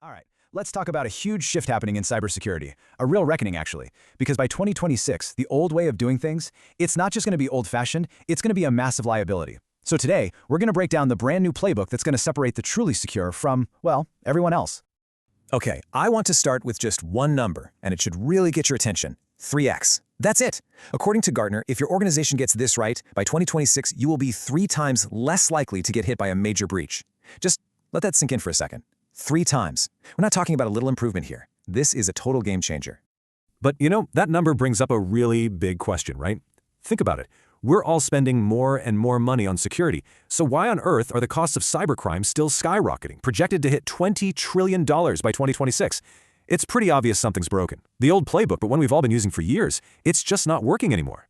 All right, let's talk about a huge shift happening in cybersecurity, a real reckoning actually, because by 2026, the old way of doing things, it's not just going to be old-fashioned, it's going to be a massive liability. So today, we're going to break down the brand new playbook that's going to separate the truly secure from, well, everyone else. Okay, I want to start with just one number, and it should really get your attention. 3x. That's it. According to Gartner, if your organization gets this right, by 2026, you will be 3 times less likely to get hit by a major breach. Just let that sink in for a second. 3 times. We're not talking about a little improvement here. This is a total game changer. But that number brings up a really big question, right? Think about it. We're all spending more and more money on security. So why on earth are the costs of cybercrime still skyrocketing, projected to hit $20 trillion by 2026? It's pretty obvious something's broken. The old playbook, but one we've all been using for years, it's just not working anymore.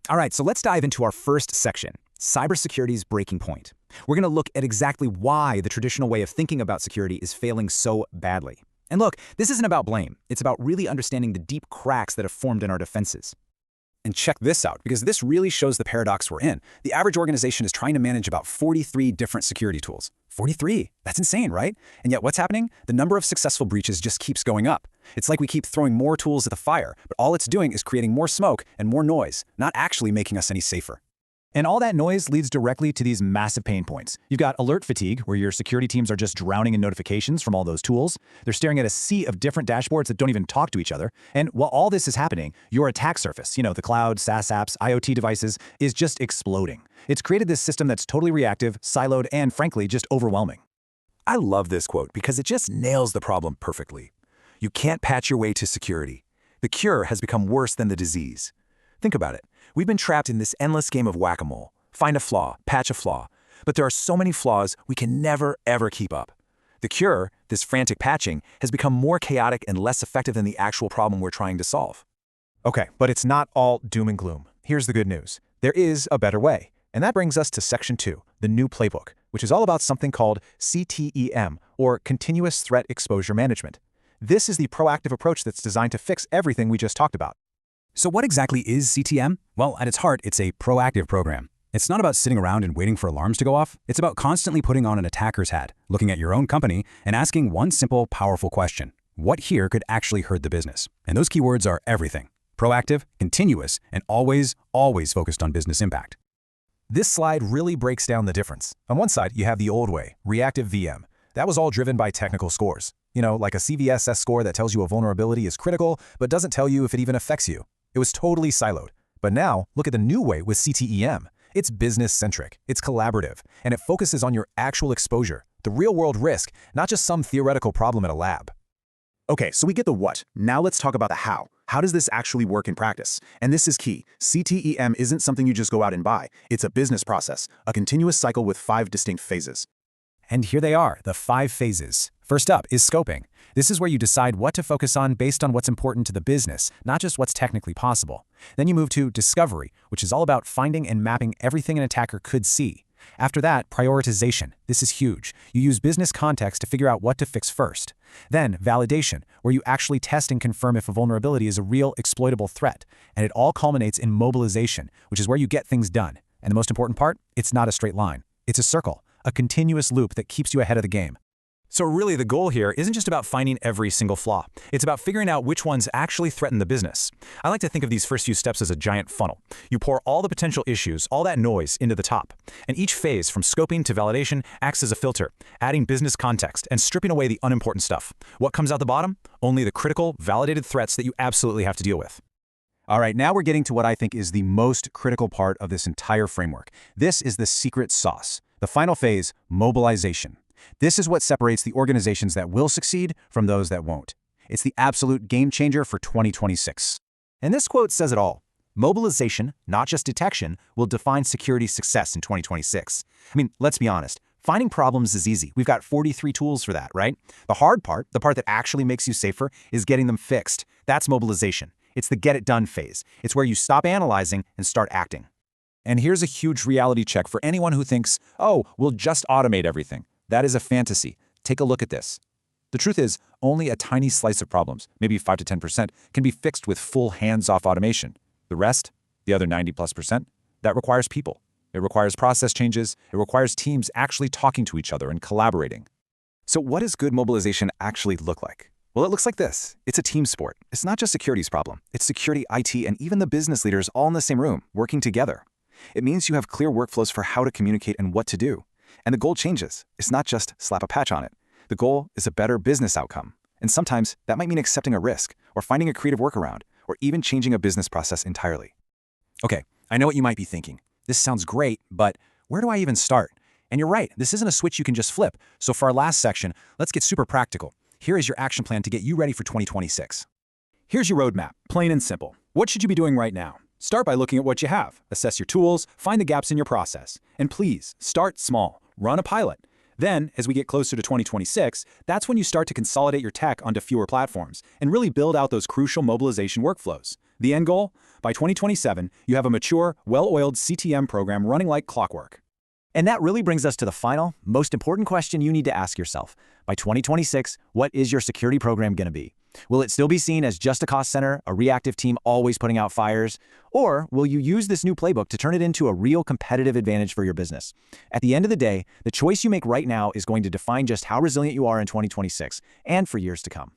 All right, so let's dive into our first section, cybersecurity's breaking point. We're going to look at exactly why the traditional way of thinking about security is failing so badly. And look, this isn't about blame. It's about really understanding the deep cracks that have formed in our defenses. And check this out, because this really shows the paradox we're in. The average organization is trying to manage about 43 different security tools. 43? That's insane, right? And yet what's happening? The number of successful breaches just keeps going up. It's like we keep throwing more tools at the fire, but all it's doing is creating more smoke and more noise, not actually making us any safer. And all that noise leads directly to these massive pain points. You've got alert fatigue, where your security teams are just drowning in notifications from all those tools. They're staring at a sea of different dashboards that don't even talk to each other. And while all this is happening, your attack surface, the cloud, SaaS apps, IoT devices, is just exploding. It's created this system that's totally reactive, siloed, and frankly, just overwhelming. I love this quote because it just nails the problem perfectly. You can't patch your way to security. The cure has become worse than the disease. Think about it. We've been trapped in this endless game of whack-a-mole. Find a flaw, patch a flaw. But there are so many flaws we can never, ever keep up. The cure, this frantic patching, has become more chaotic and less effective than the actual problem we're trying to solve. Okay, but it's not all doom and gloom. Here's the good news. There is a better way. And that brings us to Section 2, the new playbook, which is all about something called CTEM, or Continuous Threat Exposure Management. This is the proactive approach that's designed to fix everything we just talked about. So what exactly is CTM? Well, at its heart, it's a proactive program. It's not about sitting around and waiting for alarms to go off. It's about constantly putting on an attacker's hat, looking at your own company, and asking one simple, powerful question. What here could actually hurt the business? And those keywords are everything. Proactive, continuous, and always focused on business impact. This slide really breaks down the difference. On one side, you have the old way, reactive VM. That was all driven by technical scores. Like a CVSS score that tells you a vulnerability is critical, but doesn't tell you if it even affects you. It was totally siloed. But now, look at the new way with CTEM. It's business-centric, it's collaborative, and it focuses on your actual exposure, the real-world risk, not just some theoretical problem in a lab. Okay, so we get the what. Now let's talk about the how. How does this actually work in practice? And this is key. CTEM isn't something you just go out and buy. It's a business process, a continuous cycle with 5 distinct phases. And here they are, the 5 phases. First up is scoping. This is where you decide what to focus on based on what's important to the business, not just what's technically possible. Then you move to discovery, which is all about finding and mapping everything an attacker could see. After that, prioritization. This is huge. You use business context to figure out what to fix first. Then validation, where you actually test and confirm if a vulnerability is a real exploitable threat. And it all culminates in mobilization, which is where you get things done. And the most important part, it's not a straight line. It's a circle, a continuous loop that keeps you ahead of the game. So really, the goal here isn't just about finding every single flaw. It's about figuring out which ones actually threaten the business. I like to think of these first few steps as a giant funnel. You pour all the potential issues, all that noise, into the top. And each phase, from scoping to validation, acts as a filter, adding business context and stripping away the unimportant stuff. What comes out the bottom? Only the critical, validated threats that you absolutely have to deal with. All right, now we're getting to what I think is the most critical part of this entire framework. This is the secret sauce. The final phase, mobilization. This is what separates the organizations that will succeed from those that won't. It's the absolute game changer for 2026. And this quote says it all. Mobilization, not just detection, will define security success in 2026. I mean, let's be honest. Finding problems is easy. We've got 43 tools for that, right? The hard part, the part that actually makes you safer, is getting them fixed. That's mobilization. It's the get it done phase. It's where you stop analyzing and start acting. And here's a huge reality check for anyone who thinks, oh, we'll just automate everything. That is a fantasy. Take a look at this. The truth is, only a tiny slice of problems, maybe 5 to 10%, can be fixed with full hands-off automation. The rest, the other 90+%, that requires people. It requires process changes. It requires teams actually talking to each other and collaborating. So what does good mobilization actually look like? Well, it looks like this. It's a team sport. It's not just security's problem. It's security, IT, and even the business leaders all in the same room, working together. It means you have clear workflows for how to communicate and what to do. And the goal changes. It's not just slap a patch on it. The goal is a better business outcome. And sometimes that might mean accepting a risk, or finding a creative workaround, or even changing a business process entirely. Okay, I know what you might be thinking. This sounds great, but where do I even start? And you're right, this isn't a switch you can just flip. So for our last section, let's get super practical. Here is your action plan to get you ready for 2026. Here's your roadmap, plain and simple. What should you be doing right now? Start by looking at what you have, assess your tools, find the gaps in your process. And please, start small, run a pilot. Then, as we get closer to 2026, that's when you start to consolidate your tech onto fewer platforms and really build out those crucial mobilization workflows. The end goal? By 2027, you have a mature, well-oiled CTM program running like clockwork. And that really brings us to the final, most important question you need to ask yourself. By 2026, what is your security program going to be? Will it still be seen as just a cost center, a reactive team always putting out fires? Or will you use this new playbook to turn it into a real competitive advantage for your business? At the end of the day, the choice you make right now is going to define just how resilient you are in 2026 and for years to come.